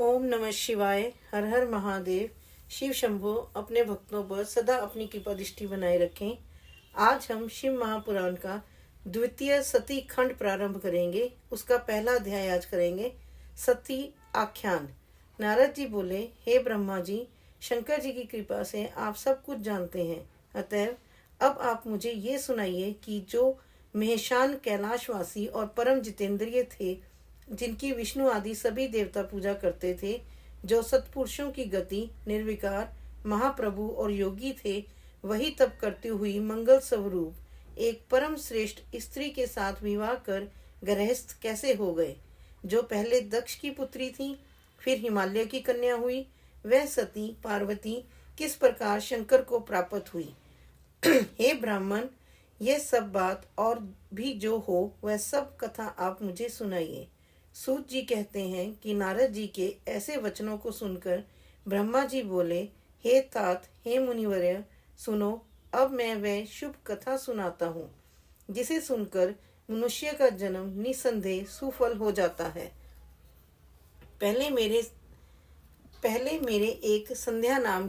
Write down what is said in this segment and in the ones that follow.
ओम नमः शिवाय। हर हर महादेव। शिव शंभो अपने भक्तों पर सदा अपनी कृपा दृष्टि बनाए रखें। आज हम शिव महापुराण का द्वितीय सती खंड प्रारंभ करेंगे। उसका पहला अध्याय आज करेंगे, सती आख्यान। नारद जी बोले, हे ब्रह्मा जी, शंकर जी की कृपा से आप सब कुछ जानते हैं, अतएव अब आप मुझे ये सुनाइए कि जो महेशान कैलाशवासी और परम जितेंद्रिय थे, जिनकी विष्णु आदि सभी देवता पूजा करते थे, जो सत्पुरुषों की गति, निर्विकार, महाप्रभु और योगी थे, वही तप करती हुई मंगल स्वरूप एक परम श्रेष्ठ स्त्री के साथ विवाह कर गृहस्थ कैसे हो गए। जो पहले दक्ष की पुत्री थी, फिर हिमालय की कन्या हुई, वह सती पार्वती किस प्रकार शंकर को प्राप्त हुई। हे ब्राह्मण, यह सब बात और भी जो हो वह सब कथा आप मुझे सुनाइए। सूत जी कहते हैं कि नारद जी के ऐसे वचनों को सुनकर ब्रह्मा जी बोले, हे तात, हे मुनिवर्य, सुनो, अब मैं वह शुभ कथा सुनाता हूँ, जिसे सुनकर मनुष्य का जन्म निसंदेह सुफल हो जाता है। पहले मेरे एक संध्या नाम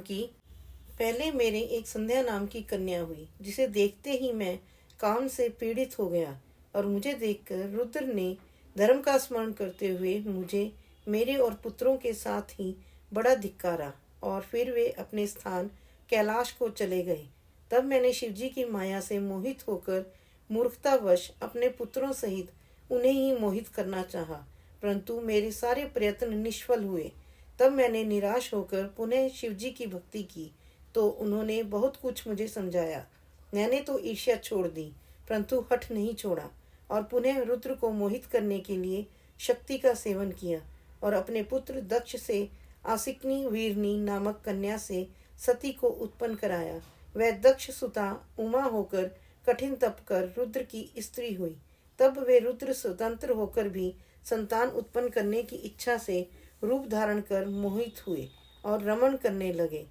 की कन्या हुई, जिसे देखते ही मैं काम से पीड़ित हो गया, और मुझे देखकर रुद्र ने धर्म का स्मरण करते हुए मुझे मेरे और पुत्रों के साथ ही बड़ा धिक्कारा, और फिर वे अपने स्थान कैलाश को चले गए। तब मैंने शिवजी की माया से मोहित होकर मूर्खतावश अपने पुत्रों सहित उन्हें ही मोहित करना चाहा, परंतु मेरे सारे प्रयत्न निष्फल हुए। तब मैंने निराश होकर पुनः शिवजी की भक्ति की, तो उन्होंने बहुत कुछ मुझे समझाया। मैंने तो ईर्ष्या छोड़ दी, परंतु हठ नहीं छोड़ा, और पुनः रुद्र को मोहित करने के लिए शक्ति का सेवन किया, और अपने पुत्र दक्ष से आसिकनी वीरनी नामक कन्या से सती को उत्पन्न कराया। वह दक्ष सुता उमा होकर कठिन तप कर रुद्र की स्त्री हुई। तब वे रुद्र स्वतंत्र होकर भी संतान उत्पन्न करने की इच्छा से रूप धारण कर मोहित हुए और रमण करने लगे।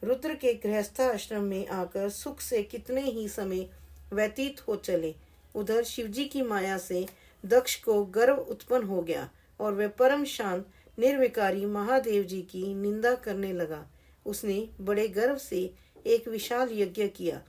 रुद्र के गृहस्थाश्रम में आकर सुख से कितने ही समय व्यतीत हो चले। उधर शिवजी की माया से दक्ष को गर्व उत्पन्न हो गया, और वह परम शांत निर्विकारी महादेव जी की निंदा करने लगा। उसने बड़े गर्व से एक विशाल यज्ञ किया,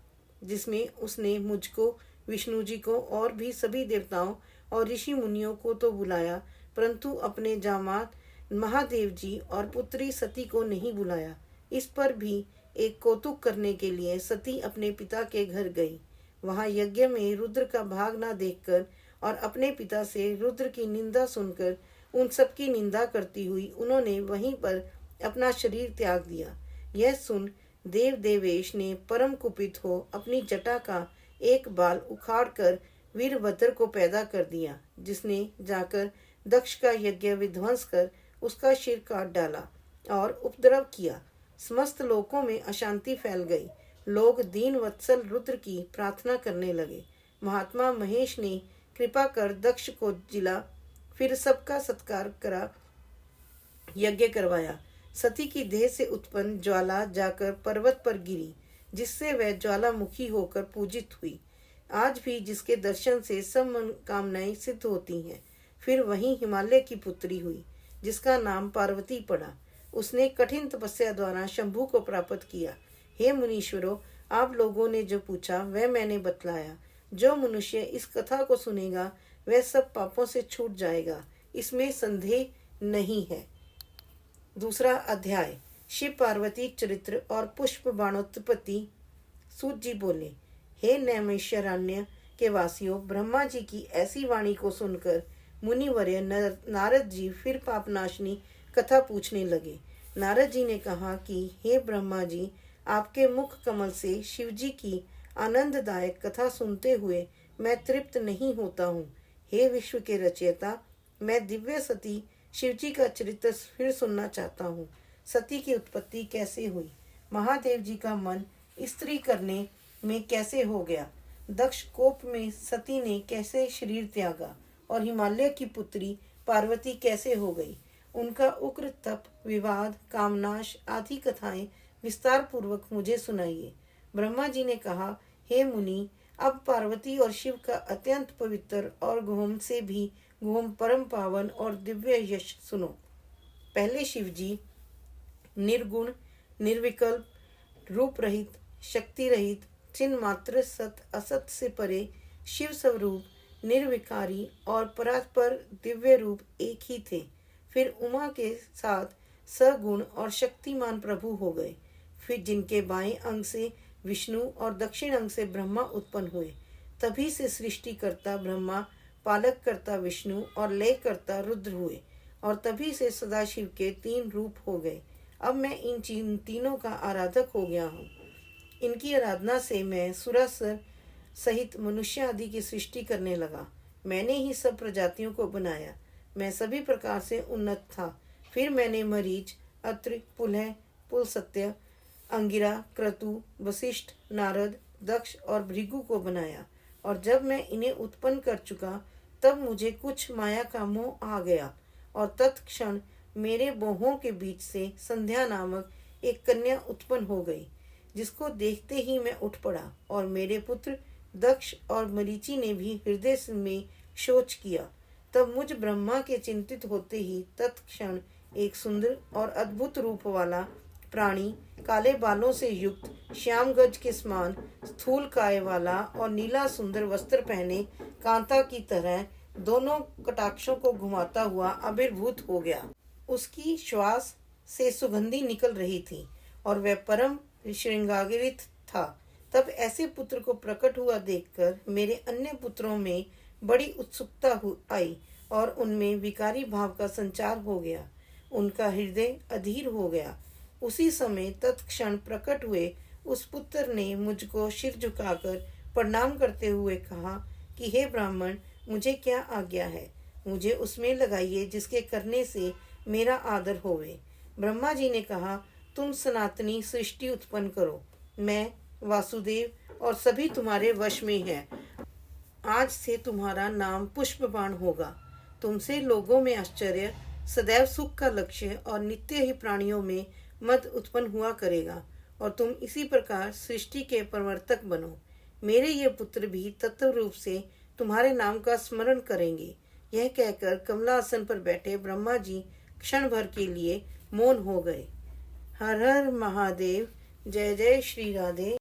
जिसमें उसने मुझको, विष्णु जी को और भी सभी देवताओं और ऋषि मुनियों को तो बुलाया, परंतु अपने जामात महादेव जी और पुत्री सती को नहीं बुलाया। इस पर भी एक कौतुक करने के लिए सती अपने पिता के घर गई। वहां यज्ञ में रुद्र का भाग न देखकर और अपने पिता से रुद्र की निंदा सुनकर उन सब की निंदा करती हुई उन्होंने वहीं पर अपना शरीर त्याग दिया। यह सुन देव देवेश ने परम कुपित हो अपनी जटा का एक बाल उखाड़कर वीरभद्र को पैदा कर दिया, जिसने जाकर दक्ष का यज्ञ विध्वंस कर उसका सिर काट डाला और उपद्रव किया। समस्त लोकों में अशांति फैल गई। लोग दीन वत्सल रुद्र की प्रार्थना करने लगे। महात्मा महेश ने कृपा कर दक्ष को जिला, फिर सबका सत्कार करा, यज्ञ करवाया। सती की देह से उत्पन्न ज्वाला जाकर पर्वत पर गिरी, जिससे वह ज्वालामुखी होकर पूजित हुई। आज भी जिसके दर्शन से सब मनोकामनाएं सिद्ध होती हैं। फिर वहीं हिमालय की पुत्री हुई, जिसका नाम पार्वती पड़ा। उसने कठिन तपस्या द्वारा शंभु को प्राप्त किया। हे मुनीश्वरों, आप लोगों ने जो पूछा वह मैंने बतलाया। जो मनुष्य इस कथा को सुनेगा वह सब पापों से छूट जाएगा, इसमें संदेह नहीं है। दूसरा अध्याय, शिव पार्वती चरित्र और पुष्प बाणोत्पत्ति। सूत जी बोले, हे नैमिषारण्य के वासियों, ब्रह्मा जी की ऐसी वाणी को सुनकर मुनिवर्य नारद जी फिर पापनाशनी कथा पूछने लगे। नारद जी ने कहा कि हे ब्रह्मा जी, आपके मुख कमल से शिवजी की आनंददायक कथा सुनते हुए मैं तृप्त नहीं होता हूँ। हे विश्व के रचयिता, मैं दिव्य सती शिवजी का चरित्र फिर सुनना चाहता हूँ। सती की उत्पत्ति कैसे हुई? महादेव जी का मन स्त्री करने में कैसे हो गया? दक्ष कोप में सती ने कैसे शरीर त्यागा? और हिमालय की पुत्री पार्वती कैसे हो गई? उनका उग्र तप, विवाद, कामनाश आदि कथाएं विस्तार पूर्वक मुझे सुनाइए। ब्रह्मा जी ने कहा, हे मुनि, अब पार्वती और शिव का अत्यंत पवित्र और गुहम से भी गुहम परम पावन और दिव्य यश सुनो। पहले शिव जी निर्गुण, निर्विकल्प, रूप रहित, शक्ति रहित, चिन्ह मात्र, सत असत से परे, शिव स्वरूप, निर्विकारी और परात्पर दिव्य रूप एक ही थे। फिर उमा के साथ सगुण और शक्तिमान प्रभु हो गए। फिर जिनके बाएं अंग से विष्णु और दक्षिण अंग से ब्रह्मा उत्पन्न हुए। तभी से सृष्टिकर्ता ब्रह्मा, पालक करता विष्णु और लय करता रुद्र हुए। और तभी से सदाशिव के 3 रूप हो गए। अब मैं इन तीनों का आराधक हो गया हूँ। इनकी आराधना से मैं सुरासुर सहित मनुष्य आदि की सृष्टि करने लगा। मैंने ही सब प्रजातियों को बनाया। मैं सभी प्रकार से उन्नत था। फिर मैंने मरीच, अत्रि, पुलह, पुलस्त्य, अंगिरा, क्रतु, वशिष्ठ, नारद, दक्ष और भृगु को बनाया। और जब मैं इन्हें उत्पन्न कर चुका तब मुझे कुछ माया का मोह आ गया और तत्क्षण मेरे बाहों के बीच से संध्या नामक एक कन्या उत्पन्न हो गई, जिसको देखते ही मैं उठ पड़ा। और मेरे पुत्र दक्ष और मरीचि ने भी हृदय में शोच किया। तब मुझ ब्रह्मा के चिंतित होते ही तत्क्षण एक सुंदर और अद्भुत रूप वाला प्राणी, काले बालों से युक्त, श्याम गज के समान स्थूल काय वाला और नीला सुंदर वस्त्र पहने कांता की तरह दोनों कटाक्षों को घुमाता हुआ आविर्भूत हो गया। उसकी श्वास से सुगंधी निकल रही थी और वह परम श्रृंगारित था। तब ऐसे पुत्र को प्रकट हुआ देखकर मेरे अन्य पुत्रों में बड़ी उत्सुकता आई और उनमें विकारी भाव का संचार हो गया। उनका हृदय अधीर हो गया। उसी समय तत्क्षण प्रकट हुए उस पुत्र ने मुझको सिर झुकाकर प्रणाम करते हुए कहा कि हे ब्राह्मण, मुझे क्या आज्ञा है? मुझे उसमें लगाइए जिसके करने से मेरा आदर होवे। ब्रह्मा जी ने कहा, तुम सनातनी सृष्टि उत्पन्न करो। मैं वासुदेव और सभी तुम्हारे वश में है। आज से तुम्हारा नाम पुष्पबाण होगा। तुमसे लोगों में आश्चर्य, सदैव सुख का लक्ष्य और नित्य ही प्राणियों में मद उत्पन्न हुआ करेगा और तुम इसी प्रकार सृष्टि के प्रवर्तक बनो। मेरे ये पुत्र भी तत्व रूप से तुम्हारे नाम का स्मरण करेंगे। यह कहकर कमलासन पर बैठे ब्रह्मा जी क्षण भर के लिए मौन हो गए। हर हर महादेव। जय जय श्री राधे।